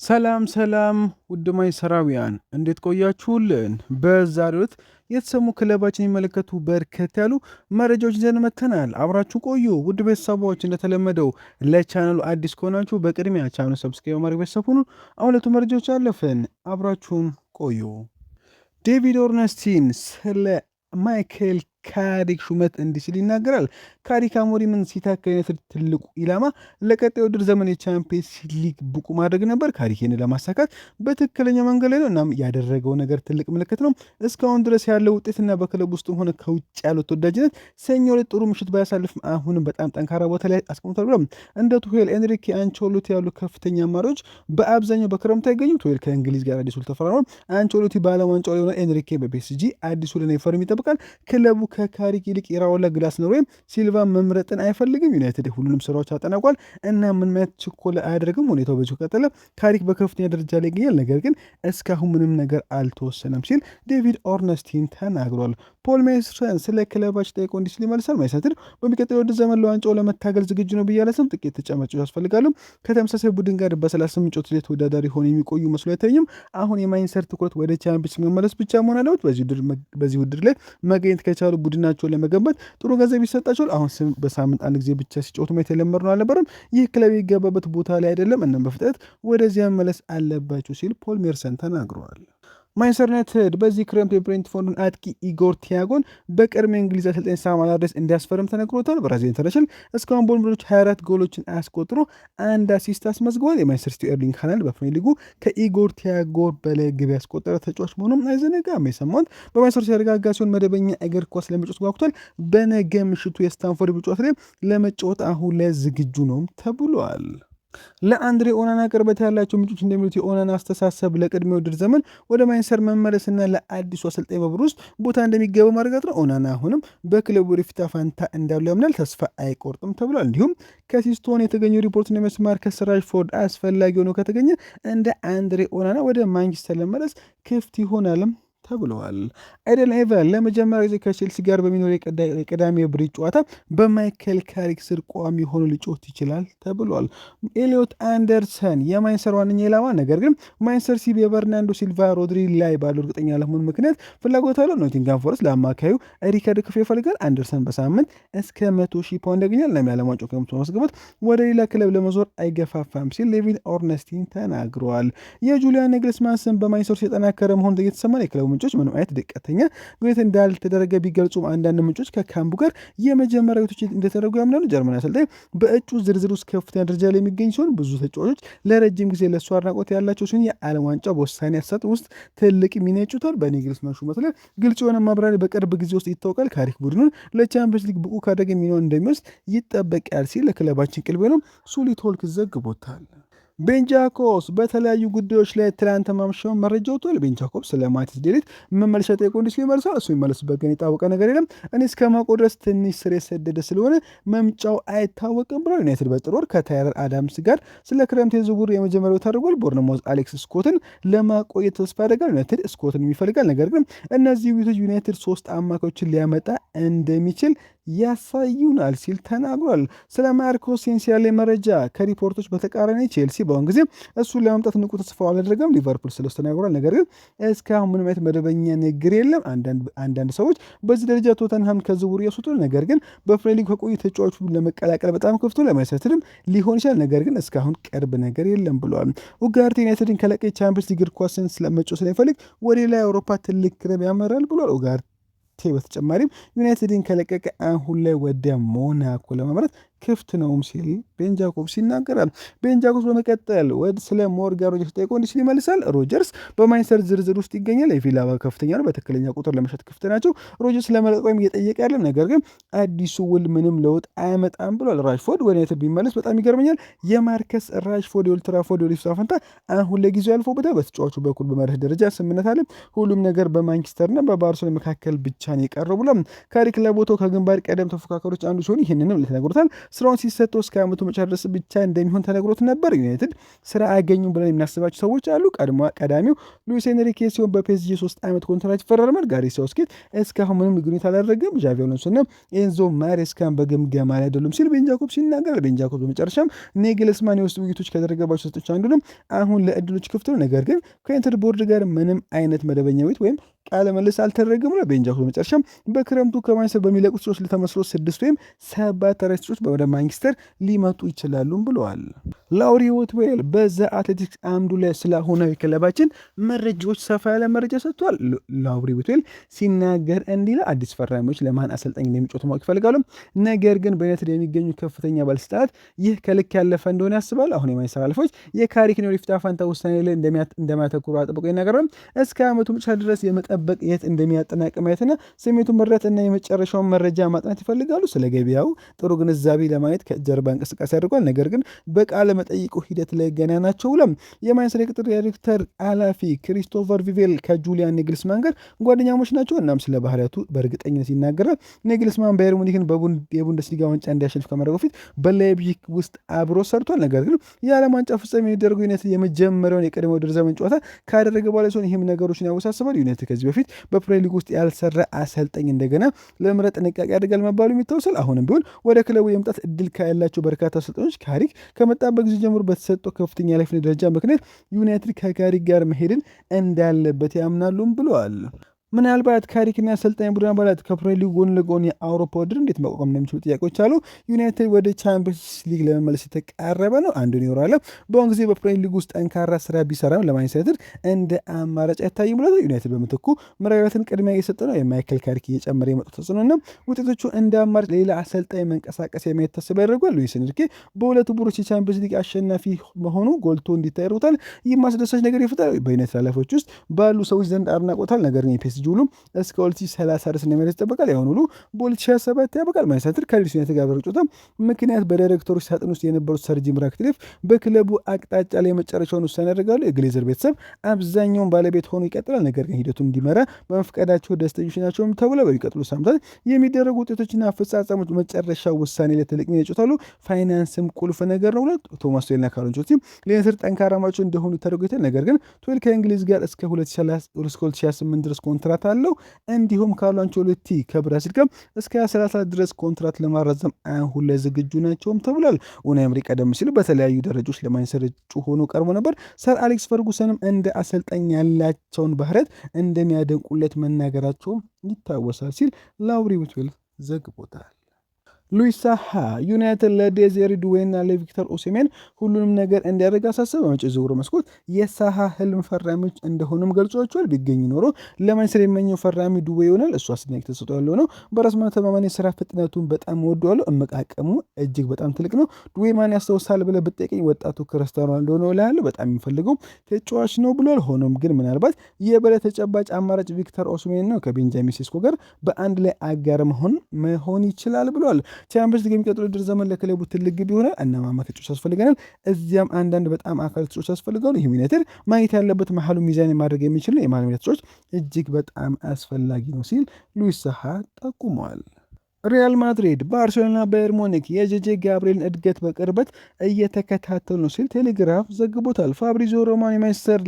ሰላም ሰላም ውድማይ ሰራዊያን እንዴት ቆያችሁልን? በዛሬው ዕለት የተሰሙ ክለባችን የሚመለከቱ በርከት ያሉ መረጃዎች ይዘን መጥተናል። አብራችሁ ቆዩ። ውድ ቤተሰቦች እንደተለመደው ለቻናሉ አዲስ ከሆናችሁ በቅድሚያ ቻናሉ ሰብስክራይብ ማድረግ ቤተሰብ ሁኑ። አሁን ለቱ መረጃዎች አለፍን። አብራችሁን ቆዩ። ዴቪድ ኦርነስቲን ስለ ማይክል ካሪክ ሹመት እንዲህ ሲል ይናገራል። ካሪክ አሞሪምን ሲተካ ዩናይትድ ትልቁ ኢላማ ለቀጣይ ውድድር ዘመን የቻምፒየንስ ሊግ ብቁ ማድረግ ነበር። ካሪክ ይህንን ለማሳካት በትክክለኛ መንገድ ላይ ነው። እናም ያደረገው ነገር ትልቅ ምልክት ነው። እስካሁን ድረስ ያለው ውጤትና በክለብ ውስጥም ሆነ ከውጭ ያለው ተወዳጅነት ሰኞ ላይ ጥሩ ምሽት ባያሳልፍም አሁንም በጣም ጠንካራ ቦታ ላይ አስቀምጧል ብሏል። እንደ ቱሄል፣ ኤንሪኬ፣ አንቸሎቲ ያሉ ከፍተኛ አማሪዎች በአብዛኛው በክረምት አይገኙም። ቱሄል ከእንግሊዝ ጋር አዲስ ውል ተፈራርሟል። አንቸሎቲ በዓለም ዋንጫው ላይ ሆነ፣ ኤንሪኬ በፒኤስጂ አዲስ ውልን ፈርም ይጠብቃል። ክለቡ ከካሪክ ይልቅ የራውላ ግላስነር ወይም ሲልቫ መምረጥን አይፈልግም። ዩናይትድ ሁሉንም ስራዎች አጠናቋል እና ምን ማየት ችኮላ አያደርግም። ሁኔታው በዚሁ ቀጠለ። ካሪክ በከፍተኛ ደረጃ ላይ ይገኛል፣ ነገር ግን እስካሁን ምንም ነገር አልተወሰነም ሲል ዴቪድ ኦርነስቲን ተናግሯል። ፖል ሜሰን ስለ ክለባችን ጠይቆ እንዲህ ሲል ይመልሳል። ዩናይትድ በሚቀጥለው ውድድር ዘመን ለዋንጫው ለመታገል ዝግጁ ነው ብዬ አላስብም። ጥቂት ተጫማቾች ያስፈልጋሉ። ከተመሳሳይ ቡድን ጋር በ38 ጨዋታዎች ላይ ተወዳዳሪ ሆነው የሚቆዩ መስሎ አይታየኝም። አሁን የማይንሰር ትኩረት ወደ ቻምፒየንስ መመለስ ብቻ መሆን አለበት። በዚህ ውድድር ላይ መገኘት ከቻሉ ቡድናቸውን ለመገንባት ጥሩ ገንዘብ ይሰጣቸዋል። አሁን በሳምንት አንድ ጊዜ ብቻ ሲጫወቱ ማየት የለመድ ነው አልነበረም። ይህ ክለብ የገባበት ቦታ ላይ አይደለም። እናም በፍጥነት ወደዚያ መመለስ አለባቸው ሲል ፖል ሜርሰን ተናግረዋል። ማንቸስተር ዩናይትድ በዚህ ክረምት የብሬንትፎርዱን አጥቂ ኢጎር ቲያጎን በቀድሞ የእንግሊዝ አሰልጣኝ ሳም አላርዲስ እንዲያስፈርም ተነግሮታል። ብራዚል ኢንተርናሽናል እስካሁን በቡድኖች 24 ጎሎችን አያስቆጥሮ አንድ አሲስት አስመዝግቧል። የማንቸስተር ሲቲ ኤርሊንግ ሃላንድ በፕሪሚየር ሊጉ ከኢጎር ቲያጎ በላይ ግብ ያስቆጠረ ተጫዋች መሆኑም አይዘነጋም። የሰማሁት በማንቸስተር ሲያረጋጋ ሲሆን መደበኛ እግር ኳስ ለመጫወት ጓጉቷል። በነገ ምሽቱ የስታንፎርድ ጨዋታ ላይ ለመጫወት አሁን ላይ ዝግጁ ነውም ተብሏል። ለአንድሬ ኦናና ቅርበት ያላቸው ምንጮች እንደሚሉት የኦናና አስተሳሰብ ለቅድመ ውድድር ዘመን ወደ ማንቸስተር መመለስና ለአዲሱ አሰልጣኝ በቡድን ውስጥ ቦታ እንደሚገባ ማረጋገጥ ነው። ኦናና አሁንም በክለቡ ወደፊት ፋንታ እንዳለው ያምናል፣ ተስፋ አይቆርጥም ተብሏል። እንዲሁም ከሲስቶን የተገኘው ሪፖርት እንደሚያስማር ከራሽፎርድ አስፈላጊ ሆኖ ከተገኘ እንደ አንድሬ ኦናና ወደ ማንቸስተር ለመመለስ ክፍት ይሆናልም ተብለዋል። አይደን ኤቨን ለመጀመሪያ ጊዜ ከቼልሲ ጋር በሚኖር የቅዳሜ ብሪጅ ጨዋታ በማይክል ካሪክ ስር ቋሚ ሆኖ ሊጮት ይችላል ተብሏል። ኤሊዮት አንደርሰን የማንቸስተር ዋነኛ ኢላማ፣ ነገር ግን ማንቸስተር ሲቲ የበርናንዶ ሲልቫ ሮድሪ ላይ ባለው እርግጠኛ ለመሆን ምክንያት ፍላጎት አለው። ኖቲንጋም ፎረስት ለአማካዩ ሪካርድ ክፍል ይፈልጋል። አንደርሰን በሳምንት እስከ 100,000 ፓውንድ ያገኛል እና የዓለም ዋንጫው ከምቶ ማስገባት ወደ ሌላ ክለብ ለመዞር አይገፋፋም ሲል ዴቪድ ኦርነስቲን ተናግረዋል። የጁሊያን ነግልስማን ስም በማንቸስተር ሲቲ የጠናከረ መሆን እየተሰማ የክለቡ ምንጮች ምንም አይነት ድቀተኛ ግንኙነት እንዳልተደረገ ቢገልጹም አንዳንድ ምንጮች ከካምፑ ጋር የመጀመሪያ ቤቶች እንደተደረጉ ያምናሉ። ጀርመን አሰልጣኝ በእጩ ዝርዝር ውስጥ ከፍተኛ ደረጃ ላይ የሚገኝ ሲሆን ብዙ ተጫዋቾች ለረጅም ጊዜ ለእሱ አድናቆት ያላቸው ሲሆን የዓለም ዋንጫ በውሳኔ አሰጣጥ ውስጥ ትልቅ ሚና ይጫወታል። በናግልስማን ሹመት ላይ ግልጽ የሆነ ማብራሪያ በቅርብ ጊዜ ውስጥ ይታወቃል። ካሪክ ቡድኑን ለቻምፒየንስ ሊግ ብቁ ካደረገ ሚናውን እንደሚወስድ ይጠበቃል ሲል ለክለባችን ቅልቤ ነው ሱሊቶልክ ዘግቦታል። ቤን ጃኮብስ በተለያዩ ጉዳዮች ላይ ትላንት ማምሻውን መረጃ ወጥቷል። ቤን ጃኮብስ ስለ ማቲስ ዴሊት መመለሻ ጠይቆ እንዲህ ሲል ይመልሳል። እሱ የሚመለስበት ግን የታወቀ ነገር የለም። እኔ እስከማውቀው ድረስ ትንሽ ስር የሰደደ ስለሆነ መምጫው አይታወቅም ብሏል። ዩናይትድ በጥር ወር ከታይለር አዳምስ ጋር ስለ ክረምት የዝውውር የመጀመሪያው ታደርጓል። ቦርነማውዝ አሌክስ ስኮትን ለማቆየት ተስፋ ያደርጋል። ዩናይትድ ስኮትን ይፈልጋል። ነገር ግን እነዚህ ውይይቶች ዩናይትድ 3 አማካዮችን ሊያመጣ እንደሚችል ያሳዩናል ሲል ተናግሯል። ስለ ማርኮ ሴንሲያሌ መረጃ ከሪፖርቶች በተቃራኒ ቼልሲ በአሁን ጊዜ እሱን ለማምጣት ንቁ ተስፋ አላደረገም። ሊቨርፑል ስለሱ ተናግሯል። ነገር ግን እስካሁን ምንም አይነት መደበኛ ንግግር የለም። አንዳንድ ሰዎች በዚህ ደረጃ ቶተንሃም ከዝውውሩ ያስወጡ፣ ነገር ግን በፕሪሚየር ሊግ ከቆዩ ተጫዋቹ ለመቀላቀል በጣም ከፍቶ ለማይሰትልም ሊሆን ይችላል። ነገር ግን እስካሁን ቅርብ ነገር የለም ብለዋል። ኡጋርቴ ዩናይትድን ከለቀ ቻምፒየንስ ሊግ እግር ኳስን ስለመጫወት ስለሚፈልግ ወደ ሌላ የአውሮፓ ትልቅ ክለብ ያመራል ብሏል። ኡጋርቴ በተጨማሪም ዩናይትድን ከለቀቀ አሁን ላይ ወደ ሞናኮ ለማምራት ክፍት ነውም ሲል ቤን ጃኮብስ ይናገራል። ቤን ጃኮብስ በመቀጠል ስለ ሞርጋን ሮጀርስ ጠይቆ እንዲህ ሲል ይመልሳል። ሮጀርስ በማንቸስተር ዝርዝር ውስጥ ይገኛል። የቪላ ከፍተኛ ነው። በትክክለኛ ቁጥር ለመሸጥ ክፍት ናቸው። ሮጀርስ ለመለቀም እየጠየቀ ያለም፣ ነገር ግን አዲሱ ውል ምንም ለውጥ አያመጣም ብሏል። ራሽፎርድ ወደ ዩናይትድ ቢመለስ በጣም ይገርመኛል። የማርከስ ራሽፎርድ የኦልትራፎርድ ወደፊት ፋንታ አሁን ለጊዜው ያልፎበታል። በተጫዋቹ በኩል በመርህ ደረጃ ስምምነት አለ። ሁሉም ነገር በማንቸስተርና በባርሴሎና መካከል ብቻ ነው የቀረው ብሏል። ካሪክ ለቦታው ከግንባር ቀደም ተፎካካሪዎች አንዱ ሲሆን ይህንንም ተነግሮታል። ስራውን ሲሰጠው እስከ ዓመቱ መጨረስ ብቻ እንደሚሆን ተነግሮት ነበር። ዩናይትድ ስራ አያገኙም ብለን የምናስባቸው ሰዎች አሉ። ቀዳሚው ሉዊስ ኤንሪኬ ሲሆን በፒኤስጂ 3 ዓመት ኮንትራት ይፈራረማል። ጋሪ ሳውዝጌት እስካሁን ምንም ግንኙነት አላደረገም። ዣቪ አሎንሶና ኤንዞ ማሬስካን በግምገማ ላይ አይደሉም ሲል ቤን ጃኮብስ ይናገራል። ቤን ጃኮብስ በመጨረሻም ናግልስማን የውስጥ ውይይቶች ከደረገባቸው ሰጦች አንዱ ነው። አሁን ለእድሎች ክፍት ነው፣ ነገር ግን ከዩናይትድ ቦርድ ጋር ምንም አይነት መደበኛ ውይይት ወይም ቃለ መልስ አልተደረገም ነው። ቤን ጃኮብስ በመጨረሻም በክረምቱ ከማንቸስተር በሚለቁት ሰዎች ለተመስሎ 6 ወይም 7 ተረስቶች ወደ ማንቸስተር ሊመጡ ይችላሉም ብለዋል። ላውሪ ዎትዌል በዘ አትሌቲክስ አምዱ ላይ ስለሆነ የክለባችን መረጃዎች ሰፋ ያለ መረጃ ሰጥቷል። ላውሪ ዎትዌል ሲናገር እንዲህ አዲስ ፈራሚዎች ለማን አሰልጣኝ እንደሚጫወቱ ማወቅ ይፈልጋሉ። ነገር ግን በዩናይትድ የሚገኙ ከፍተኛ ባለስልጣናት ይህ ከልክ ያለፈ እንደሆነ ያስባሉ። አሁን የማንቸስተር ኃላፊዎች የካሪክ ኖሪፍታ ፋንታ ውሳኔ ላይ እንደሚያተኩሩ አጥብቆ ይናገራሉ። እስከ ዓመቱ መጨረሻ ድረስ የመጠበቅ የት እንደሚያጠናቅም ማየትና ስሜቱን መረዳት እና የመጨረሻውን መረጃ ማጥናት ይፈልጋሉ። ስለ ገበያው ጥሩ ግንዛቤ ለማየት ከጀርባ እንቅስቃሴ አድርጓል። ነገር ግን በቃለ መጠይቁ ሂደት ላይ ገና ናቸው ብለም የማንቸስተር የቅጥር ዳይሬክተር ኃላፊ ክሪስቶፈር ቪቬል ከጁሊያን ናግልስማን ጋር ጓደኛሞች ናቸው። እናም ስለ ባህሪያቱ በእርግጠኝነት ይናገራል። ናግልስማን ባየር ሙኒክን የቡንደስሊጋ ዋንጫ እንዲያሸንፍ ከማድረጉ በፊት በላይፕዚግ ውስጥ አብሮ ሰርቷል። ነገር ግን የዓለም ዋንጫ ፍጻሜ የሚደረገው ዩናይትድ የመጀመሪያውን የቀድሞ ውድድር ዘመን ጨዋታ ካደረገ በኋላ ሲሆን ይህም ነገሮችን ያወሳስባል። ዩናይትድ ከዚህ በፊት በፕሪሚየር ሊግ ውስጥ ያልሰራ አሰልጣኝ እንደገና ለመምረጥ ጥንቃቄ ያደርጋል መባሉ የሚታወሳል። አሁንም ቢሆን ወደ ክለቡ የመምጣት እድል ያላቸው በርካታ አሰልጣኞች ካሪክ ከመጣበት ጊዜ ጀምሮ በተሰጠው ከፍተኛ ኃላፊነት ደረጃ ምክንያት ዩናይትድ ከካሪክ ጋር መሄድን እንዳለበት ያምናሉም ብለዋል። ምናልባት ካሪክና አሰልጣኝ ቡድን አባላት ከፕሪሚየር ሊግ ጎን ለጎን የአውሮፓ ውድድር እንዴት መቋቋም እንደሚችሉ ጥያቄዎች አሉ። ዩናይትድ ወደ ቻምፒየንስ ሊግ ለመመለስ የተቃረበ ነው። አንዱን ይኖራል። በአሁኑ ጊዜ በፕሪሚየር ሊግ ውስጥ ጠንካራ ስራ ቢሰራም ለማንቸስተር ዩናይትድ እንደ አማራጭ አይታይም ብሏል። ዩናይትድ በምትኩ ምዕራዊነትን ቅድሚያ እየሰጠ ነው። የማይክል ካሪክ እየጨመረ የመጡ ተጽዕኖና ውጤቶቹ እንደ አማራጭ ሌላ አሰልጣኝ መንቀሳቀስ የማይታሰብ ያደርጓል። ሉዊስ ኤንሪኬ በሁለቱ ቡድኖች የቻምፒየንስ ሊግ አሸናፊ መሆኑ ጎልቶ እንዲታይ ያደርጉታል። ይህ ማስደሳች ነገር ይፈጥራል። በዩናይትድ ኃላፊዎች ውስጥ ባሉ ሰዎች ዘንድ አድናቆታል። ነገር ግን የፒኤስጂ ሁሉም እስከ 2030 ድረስ እንደሚያደርስ ይጠበቃል። ያሁን ሁሉ በ2027 ያበቃል። ማንቸስተር ከሊድስ ዩናይትድ ጋር በርጮታ ምክንያት በዳይሬክተሮች ሳጥን ውስጥ የነበሩት ሰር ጂም ራትክሊፍ በክለቡ አቅጣጫ ላይ የመጨረሻውን ውሳኔ ያደርጋሉ። የግሌዘር ቤተሰብ አብዛኛውን ባለቤት ሆኖ ይቀጥላል። ነገር ግን ሂደቱን እንዲመራ በመፍቀዳቸው ደስተኞች ናቸው ተብሎ በሚቀጥሉ ሳምንታት የሚደረጉ ውጤቶችና አፈጻጸሞች መጨረሻ ውሳኔ ላይ ትልቅ ሚና ይጫወታሉ። ፋይናንስም ቁልፍ ነገር ነው። ቶማስ ቱዌልና ካርሎ አንቸሎቲ ለዩናይትድ ጠንካራ ማቾ እንደሆኑ ተደርጎታል። ነገር ግን ቱዌል ከእንግሊዝ ጋር እስከ 2028 ድረስ ኮንትራት አለው። እንዲሁም ካርሎ አንቸሎቲ ከብራዚል ጋር እስከ 2030 ድረስ ኮንትራት ለማራዘም አሁን ላይ ዝግጁ ናቸውም ተብሏል። ኡናይ ኤምሪ ቀደም ሲል በተለያዩ ደረጃዎች ለማንቸስተር እጩ ሆኖ ቀርቦ ነበር። ሰር አሌክስ ፈርጉሰንም እንደ አሰልጣኝ ያላቸውን ባህሪያት እንደሚያደንቁለት መናገራቸውም ይታወሳል ሲል ላውሪ ዎትዌል ዘግቦታል። ሉዊስ ሳሃ ዩናይትድ ለዴዜሪ ዱዌና ለቪክተር ኦሲሜን ሁሉንም ነገር እንዲያደርግ አሳሰበ። በመጪው ዝውውር መስኮት የሳሃ ህልም ፈራሚዎች እንደሆኑም ገልጿቸዋል። ቢገኝ ኖሮ ለማንቸስተር የሚመኘው ፈራሚ ዱዌ ይሆናል። እሱ አስደናቂ ተሰጥኦ ያለው ነው። በራስ መተማመን የስራ ፍጥነቱን በጣም ወደዋለሁ። እመቃቀሙ እጅግ በጣም ትልቅ ነው። ዱዌ ማን ያስታውሳል ብለህ ብትጠይቀኝ ወጣቱ ክርስቲያኖ ሮናልዶ ነው እልሃለሁ። በጣም የሚፈልገው ተጫዋች ነው ብሏል። ሆኖም ግን ምናልባት የበለ ተጨባጭ አማራጭ ቪክተር ኦሲሜን ነው። ከቤንጃሚን ሴስኮ ጋር በአንድ ላይ አጋር መሆን ይችላል ብሏል። ቻምፒየንስ ሊግ የሚቀጥለው ድር ዘመን ለክለቡ ትልቅ ግብ ይሆናል። እናማማ ተጫዋች ያስፈልገናል። እዚያም አንዳንድ በጣም አካል ተጫዋች ያስፈልጋሉ። ይህ ዩናይትድ ማየት ያለበት መሀሉ ሚዛን ማድረግ የሚችል የመሀል ሜዳ ተጫዋች እጅግ በጣም አስፈላጊ ነው ሲል ሉዊስ ሳሃ ጠቁመዋል። ሪያል ማድሪድ፣ ባርሴሎና፣ ባየር ሙኒክ የጄጄ ጋብሪኤልን እድገት በቅርበት እየተከታተሉ ነው ሲል ቴሌግራፍ ዘግቦታል። ፋብሪዚዮ ሮማኖ የማንቸስተር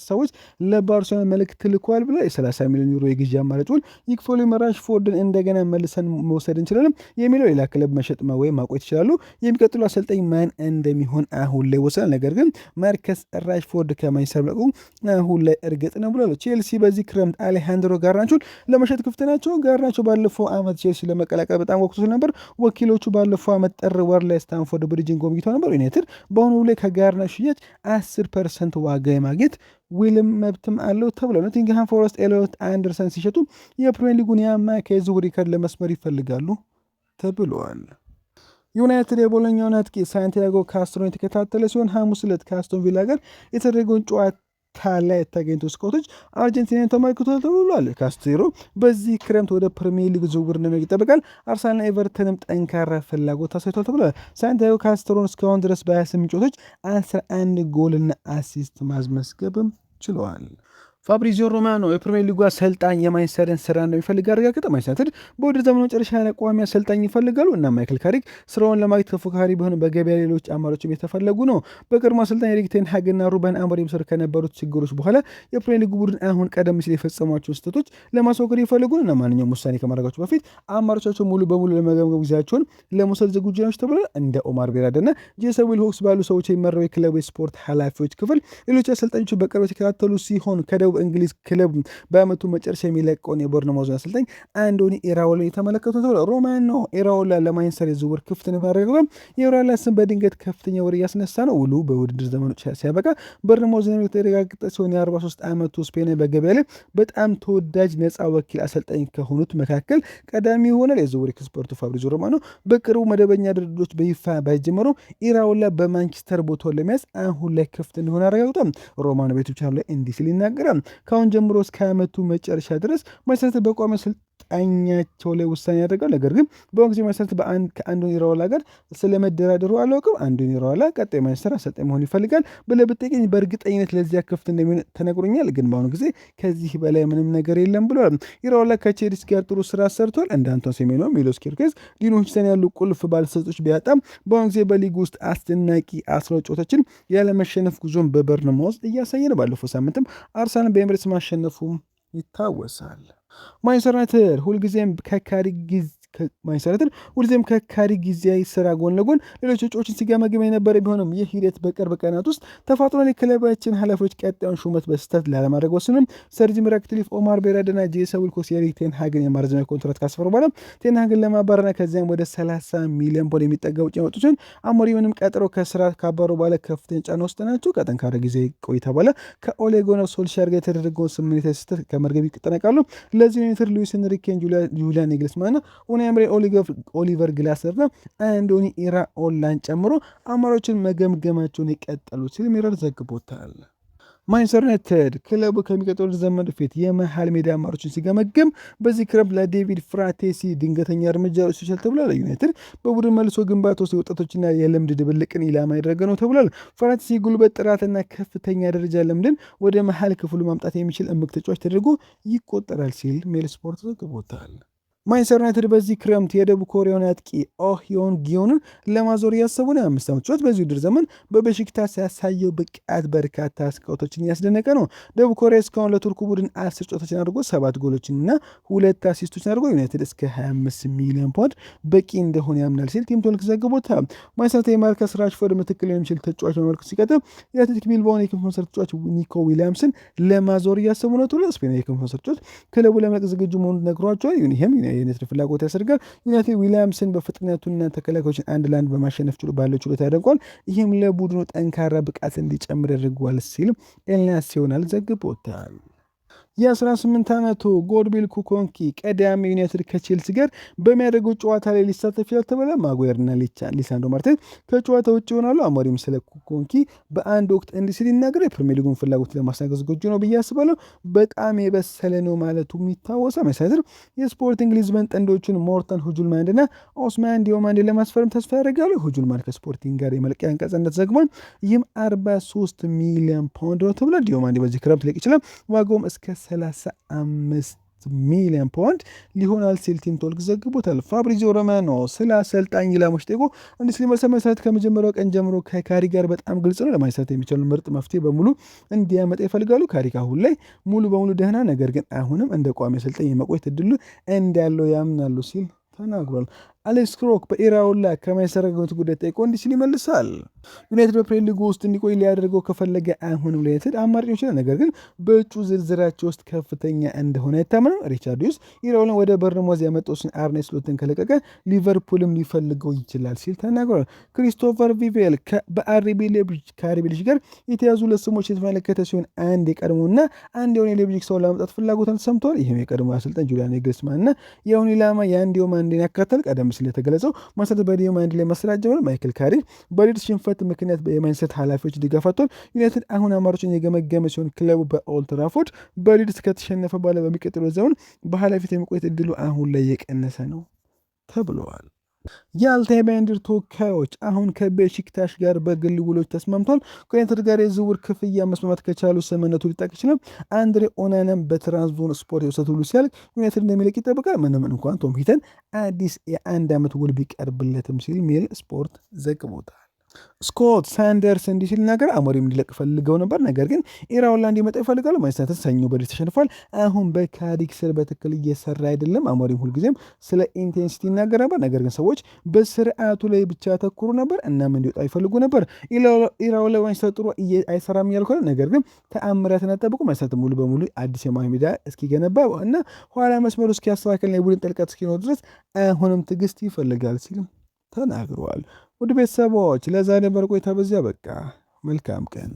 ሰዎች ለባርሴሎና መልእክት ልኳል ብላ የ30 ሚሊዮን ዩሮ የግዢ አማራጭ ውል ይክፈሉ፣ ራሽፎርድን እንደገና መልሰን መውሰድ እንችላለን የሚለው ሌላ ክለብ መሸጥ ወይም ማቆየት ይችላሉ። የሚቀጥሉ አሰልጣኝ ማን እንደሚሆን አሁን ላይ ወሰናል። ነገር ግን ማርከስ ራሽፎርድ ከማንቸስተር መልቀቁ አሁን ላይ እርግጥ ነው ብሏል። ቼልሲ በዚህ ክረምት አሌሃንድሮ ጋርናቾን ለመሸጥ ክፍት ናቸው። ጋርናቾ ባለፈው ዓመት ቼልሲ ለመቀላቀል በጣም ወቅቶት ነበር። ወኪሎቹ ባለፈው ዓመት ጥር ወር ላይ ስታንፎርድ ብሪጅን ጎብኝተው ነበር። ዩናይትድ በአሁኑ ላይ ከጋርናቾ ሽያጭ 10% ዋጋ የማግኘት ዊልም መብትም አለው ተብሎ ኖቲንግሃም ፎረስት ኤሊዮት አንደርሰን ሲሸጡ የፕሪሚየር ሊጉን የአማካይ ዝውውር ሪከርድ ለመስመር ይፈልጋሉ ተብለዋል። ዩናይትድ የቦሎኛውን አጥቂ ሳንቲያጎ ካስትሮን የተከታተለ ሲሆን ሐሙስ ዕለት ከአስቶን ቪላ ጋር የተደረገውን ጨዋታ ላይ የተገኙት ስካውቶች አርጀንቲናን ተመልክቷል ተብሏል። ካስትሮ በዚህ ክረምት ወደ ፕሪሚየር ሊግ ዝውውር እንደሚያደርግ ይጠበቃል። አርሰናልና ኤቨርተንም ጠንካራ ፍላጎት አሳይቷል ተብሏል። ሳንቲያጎ ካስትሮን እስካሁን ድረስ በ28 ጨዋታዎች 11 ጎልና አሲስት ማስመዝገብም ችለዋል። ፋብሪዚዮ ሮማኖ የፕሪሚየር ሊጉ አሰልጣኝ የማንቸስተርን ስራ እንደሚፈልግ አረጋገጠ። ማንቸስተር ዩናይትድ በውድድር ዘመኑ መጨረሻ ላይ ቋሚ አሰልጣኝ ይፈልጋሉ እና ማይክል ካሪክ ስራውን ለማግኘት ተፎካካሪ ቢሆን በገበያ ሌሎች አማራጮች የተፈለጉ ነው። በቀድሞ አሰልጣኝ ኤሪክ ቴን ሃግና ሩበን አሞሪም ስር ከነበሩት ችግሮች በኋላ የፕሪሚየር ሊጉ ቡድን አሁን ቀደም ሲል የፈጸሟቸው ስህተቶች ለማስወገድ ይፈልጉ እና ማንኛውም ውሳኔ ከማድረጋቸው በፊት አማራጮቻቸው ሙሉ በሙሉ ለመገምገም ጊዜያቸውን ለመውሰድ ዝግጁ ናቸው ተብሏል። እንደ ኦማር ቤራዳና ጄሰን ዊልሆክስ ባሉ ሰዎች የሚመራው የክለቡ የስፖርት ኃላፊዎች ክፍል ሌሎች አሰልጣኞች በቅርበት የተከታተሉ ሲሆን ከደቡብ እንግሊዝ ክለብ በአመቱ መጨረሻ የሚለቀውን የቦርንማውዝ አሰልጣኝ አንዶኒ ኢራኦላ የተመለከቱ ተብሎ ሮማኖ ኢራኦላ ለማንቸስተር የዝውውር ክፍት ነው ያደረገው። የኢራኦላ ስም በድንገት ከፍተኛ ወሬ እያስነሳ ነው። ውሉ በውድድር ዘመኑ ሲያበቃ ቦርንማውዝ የተረጋገጠ ሲሆን የ43 ዓመቱ ስፔናዊ በገበያ ላይ በጣም ተወዳጅ ነፃ ወኪል አሰልጣኝ ከሆኑት መካከል ቀዳሚ ይሆናል። የዝውውር ኤክስፐርቱ ፋብሪዚዮ ሮማኖ በቅርቡ መደበኛ ድርድሮች በይፋ ባይጀመሩ ኢራኦላ በማንቸስተር ቦታውን ለመያዝ አሁን ላይ ክፍት እንደሆነ አረጋግጧል። ሮማኖ ቤቶች ላይ እንዲህ ሲል ይናገራል። ከአሁን ጀምሮ እስከ ዓመቱ መጨረሻ ድረስ ማንቸስተር በቋሚ አሰልጣኛቸው ላይ ውሳኔ ያደርጋል። ነገር ግን በአሁኑ ጊዜ ማንቸስተር ከአንዶኒ ኢራኦላ ጋር ስለመደራደሩ አላውቅም። አንዶኒ ኢራኦላ ቀጣይ ማንቸስተር አሰልጣኝ መሆን ይፈልጋል ብለህ ብትጠይቀኝ በእርግጠኝነት ለዚያ ክፍት እንደሚሆን ተነግሮኛል። ግን በአሁኑ ጊዜ ከዚህ በላይ ምንም ነገር የለም ብለዋል። ኢራኦላ ከቼልሲ ጋር ጥሩ ስራ ሰርቷል። እንደ አንቶን ሴሜንዮ፣ ሚሎስ ኬርኬዝ፣ ዲኖ ሂውስተን ያሉ ቁልፍ ባለስልጦች ቢያጣም በአሁኑ ጊዜ በሊግ ውስጥ አስደናቂ 12 ጨዋታዎችን ያለመሸነፍ ጉዞን በቦርንማውዝ እያሳየ ነው። ባለፈው ሳምንትም አርሰናል በኤምሬትስ ማሸነፉም ይታወሳል። ማንቸስተር ዩናይትድ ሁልጊዜም ከካሪ ጊዜያዊ ስራ ጎን ለጎን ሌሎች እጩዎችን ሲገመግም የነበረ ቢሆንም ይህ ሂደት በቅርብ ቀናት ውስጥ ተፋጥኗል። የክለባችን ኃላፊዎች ቀጣዩን ሹመት በስህተት ላለማድረግ ወስኑም ሰር ጂም ራትክሊፍ፣ ኦማር ቤራዳና ጄሰን ዊልኮክስ የኤሪክ ቴን ሃግን የማርዘሚያ ኮንትራት ካስፈሩ በኋላ ቴን ሃግን ለማባረርና ከዚያም ወደ 30 ሚሊዮን ፖንድ የሚጠጋ ውጭ ያወጡ ሲሆን አሞሪምንም ቀጥረው ከስራ ካባሩ በኋላ ከፍተኛ ጫና ውስጥ ናቸው። ከጠንካራ ጊዜ ቆይታ በኋላ ከኦሌ ጉናር ሶልሻየር ጋር የተደረገውን ስምምነት ስህተት ከመርገብ ይጠነቃሉ። ለዚህ ዩናይትድ ሉዊስ ኤንሪኬን፣ ጁሊያን ናግልስማንና ኡናይ ኤምሪ፣ ኦሊቨር ግላሰርና አንዶኒ ኢራኦላን ጨምሮ አማራጮችን መገምገማቸውን የቀጠሉ ሲል ሚረር ዘግቦታል። ማንቸስተር ዩናይትድ ክለቡ ከሚቀጥለው ዘመን በፊት የመሃል ሜዳ አማራጮችን ሲገመግም በዚህ ክረምት ለዴቪድ ፍራቴሲ ድንገተኛ እርምጃ ወስዷል ተብሏል። ዩናይትድ በቡድን መልሶ ግንባታ ውስጥ የወጣቶችና የልምድ ድብልቅን ኢላማ ያደረገ ነው ተብሏል። ፍራቴሲ ጉልበት፣ ጥራትና ከፍተኛ ደረጃ ልምድን ወደ መሃል ክፍሉ ማምጣት የሚችል እምቅ ተጫዋች ተደርጎ ይቆጠራል ሲል ሜል ስፖርት ዘግቦታል። ማንቸስተር ዩናይትድ በዚህ ክረምት የደቡብ ኮሪያውን አጥቂ ኦህዮን ጊዮንን ለማዞር እያሰቡ ነው። 5 ዓመት ጨዋታ በዚህ ውድድር ዘመን በቤሺክታሽ ያሳየው ብቃት በርካታ ስካውቶችን እያስደነቀ ነው። ደቡብ ኮሪያ እስካሁን ለቱርኩ ቡድን 10 ጨዋታዎችን አድርጎ 7 ጎሎችንና 2 አሲስቶችን አድርጎ ዩናይትድ እስከ 25 ሚሊዮን ፓውንድ በቂ እንደሆነ ያምናል ሲል ቲም ቶክ ዘግቦታል። ማንቸስተር የማርከስ ራሽፎርድ ምትክል የሚችል ተጫዋች በመልኩ ሲቀጥል የአትሌቲክ ቢልባኦን የክንፍ መስመር ተጫዋች ኒኮ ዊሊያምስን ለማዞር እያሰቡ ነው ተብሏል። ስፔናዊ የክንፍ መስመር ተጫዋች ክለቡ ለመልቀቅ ዝግጁ መሆኑን ነግሯቸዋል። ይህም ዩናይትድ ፍላጎት ያስደርጋል። ዩናይትድ ዊሊያምስን በፍጥነቱና ተከላካዮችን አንድ ለአንድ በማሸነፍ ባለው ችሎታ ያደርገዋል። ይህም ለቡድኑ ጠንካራ ብቃት እንዲጨምር ያደርገዋል ሲል ኤልናሲዮናል ዘግቦታል። የ18 ዓመቱ ጎድዊል ኩኮንኪ ቀዳሚ ዩናይትድ ከቼልሲ ጋር በሚያደርገው ጨዋታ ላይ ሊሳተፍ ይችላል ተባለ። ማጓየርና ሊሳንድሮ ማርቲኔዝ ከጨዋታ ውጭ ይሆናሉ። አሞሪም ስለ ኩኮንኪ በአንድ ወቅት እንዲህ ሲል ይናገር፣ የፕሪሚየር ሊጉን ፍላጎት ለማስተናገድ ዝግጁ ነው ብዬ አስባለሁ። በጣም የበሰለ ነው ማለቱ የሚታወሰ መሳይትር የስፖርቲንግ ሊዝበን ጥንዶቹን ሞርተን ሁጁልማንድና ኦስማን ዲዮማንድ ለማስፈረም ተስፋ ያደርጋሉ። ሁጁልማንድ ከስፖርቲንግ ጋር የመልቀቂያ አንቀጽ እንደተዘግቧል። ይህም 43 ሚሊዮን ፓውንድ ነው ተብሏል። ዲዮማንድ በዚህ ክረምት ሊለቅ ይችላል። ዋጋውም እስከ 35 ሚሊዮን ፓውንድ ሊሆናል ሲል ቲም ቶክ ዘግቦታል። ፋብሪዚዮ ሮማኖ ስለ አሰልጣኝ ኢላማዎች ጠይቆ እንዲህ ሲል መሰረት ከመጀመሪያው ቀን ጀምሮ ከካሪ ጋር በጣም ግልጽ ነው። ለማንሳት የሚቻሉ ምርጥ መፍትሄ በሙሉ እንዲያመጣ ይፈልጋሉ። ካሪ አሁን ላይ ሙሉ በሙሉ ደህና፣ ነገር ግን አሁንም እንደ ቋሚ አሰልጣኝ የመቆየት እድሉ እንዳለው ያምናሉ ሲል ተናግሯል። አሌክስ ክሮክ በኢራኦላ ከማንቸስተር ጉዳይ ጠይቆ እንዲህ ሲል ይመልሳል። ዩናይትድ በፕሪሚየር ሊጉ ውስጥ እንዲቆይ ሊያደርገው ከፈለገ አሁንም ለዩናይትድ አማራጭ ይችላል፣ ነገር ግን በእጩ ዝርዝራቸው ውስጥ ከፍተኛ እንደሆነ አይታመንም። ሪቻርድ ሂውስ ኢራኦላን ወደ ቦርንማውዝ ያመጣውን አርኔ ስሎትን ከለቀቀ ሊቨርፑልም ሊፈልገው ይችላል ሲል ተናግሯል። ክሪስቶፈር ቪቬል በአርቢ ሌይፕዚግ ጋር የተያዙ ለስሞች የተመለከተ ሲሆን አንድ የቀድሞና አንድ የሆነ የሌይፕዚግ ሰው ለማምጣት ፍላጎትን ሰምተዋል። ይህም የቀድሞ አሰልጣኝ ጁሊያን ናግልስማን እና የአሁኑ ኢላማ የዲዮማንድን ያካተል። ቀደም ሲል የተገለጸው ማንቸስተር በዲዮማንድ ላይ መስራት ጀምሯል። ማይክል ካሪክ በሊድስ ሽንፈት ምክንያት የማንቸስተር ኃላፊዎች ድጋፍ አጥቷል። ዩናይትድ አሁን አማራጮችን የገመገመ ሲሆን ክለቡ በኦልድ ትራፎርድ በሊድስ ከተሸነፈ በኋላ በሚቀጥለው ዘመን በኃላፊነት የሚቆየት እድሉ አሁን ላይ የቀነሰ ነው ተብለዋል። የአልታይ ባንዲር ተወካዮች አሁን ከቤሺክታሽ ጋር በግል ውሎች ተስማምቷል። ከዩናይትድ ጋር የዝውውር ክፍያ መስማማት ከቻሉ ስምምነቱ ሊጠቅ ይችላል። አንድሬ ኦናናም በትራንስቮን ስፖርት የውሰት ውሉ ሲያልቅ ዩናይትድ እንደሚለቅ ይጠበቃል። ምንም እንኳን ቶም ሂተን አዲስ የ1 ዓመት ውል ቢቀርብለትም ሲል ሜል ስፖርት ዘግቦታል። ስኮት ሳንደርስ እንዲህ ሲል ነገር አሞሪም እንዲለቅ ፈልገው ነበር፣ ነገር ግን ኢራኦላ እንዲመጣ ይፈልጋሉ። ማንቸስተር ሰኞ በድል ተሸንፏል። አሁን በካዲክ ስር በትክክል እየሰራ አይደለም። አሞሪም ሁልጊዜም ስለ ኢንቴንሲቲ ይናገር ነበር፣ ነገር ግን ሰዎች በስርዓቱ ላይ ብቻ ያተኩሩ ነበር። እናም እንዲወጣ ይፈልጉ ነበር። ኢራኦላ ማንቸስተር ጥሩ አይሰራም እያልኩ ነው፣ ነገር ግን ተአምራትን አጠብቁ። ማንቸስተር ሙሉ በሙሉ አዲስ የመሃል ሜዳ እስኪገነባ እና ኋላ መስመሩ እስኪያስተካከልና የቡድን ጥልቀት እስኪኖር ድረስ አሁንም ትዕግስት ይፈልጋል ሲልም ተናግረዋል። ውድ ቤተሰቦች ለዛሬ ነበር ቆይታ በዚያ በቃ። መልካም ቀን